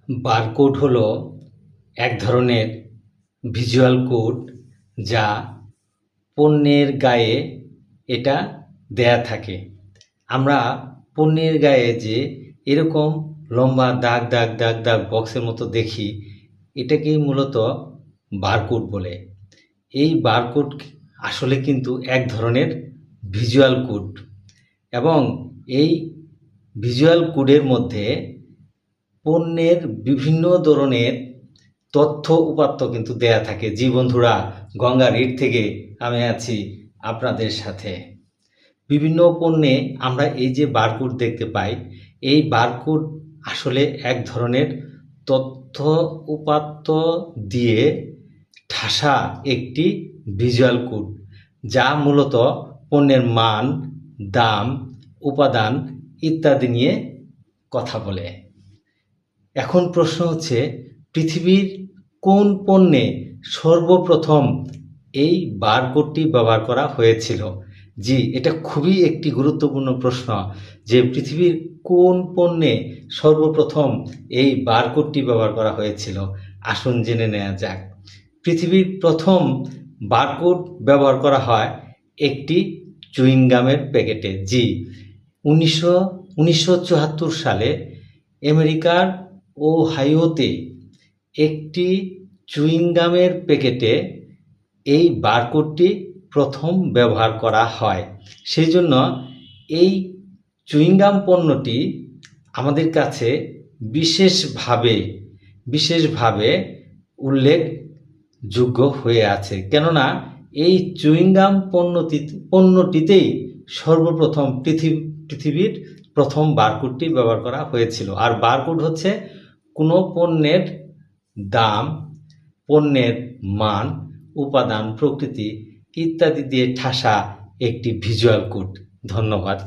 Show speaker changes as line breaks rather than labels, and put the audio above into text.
Barcode হলো এক ধরনের ভিজুয়াল কোড যা পণ্যের গায়ে এটা দেয়া থাকে। আমরা পণ্যের গায়ে যে এরকম লম্বা দাগ দাগ দাগ দাগ বক্সের মতো দেখি, এটাকেই মূলত বারকোড বলে। এই বারকোড আসলে কিন্তু এক ধরনের ভিজুয়াল কোড, এবং এই ভিজুয়াল কোডের মধ্যে পণ্যের বিভিন্ন ধরনের তথ্য উপাত্ত কিন্তু দেয়া থাকে। জি বন্ধুরা, গঙ্গা রিড থেকে আমি আছি আপনাদের সাথে। বিভিন্ন পণ্যে আমরা এই যে বারকোড দেখতে পাই, এই বারকোড আসলে এক ধরনের তথ্য উপাত্ত দিয়ে ঠাসা একটি ভিজুয়াল কোড, যা মূলত পণ্যের মান, দাম, উপাদান ইত্যাদি নিয়ে কথা বলে। এখন প্রশ্ন হচ্ছে, পৃথিবীর কোন পণ্যে সর্বপ্রথম এই বারকোডটি ব্যবহার করা হয়েছিল? জি, এটা খুবই একটি গুরুত্বপূর্ণ প্রশ্ন যে পৃথিবীর কোন পণ্যে সর্বপ্রথম এই বারকোডটি ব্যবহার করা হয়েছিল। আসুন জেনে নেওয়া যাক। পৃথিবীর প্রথম বারকোড ব্যবহার করা হয় একটি চুইংগামের প্যাকেটে। জি, 1974 সালে আমেরিকার ওহাইওতে একটি চুইংগামের প্যাকেটে এই বারকোডটি প্রথম ব্যবহার করা হয়। সেই জন্য এই চুইংগাম পণ্যটি আমাদের কাছে বিশেষভাবে উল্লেখযোগ্য হয়ে আছে, কেননা এই চুইংগাম পণ্যটিতেই সর্বপ্রথম পৃথিবীর প্রথম বারকোডটি ব্যবহার করা হয়েছিল। আর বারকোড হচ্ছে কোনো পণ্যের দাম, পণ্যের মান, উপাদান, প্রকৃতি ইত্যাদি দিয়ে ঠাসা একটি ভিজুয়াল কোড। ধন্যবাদ।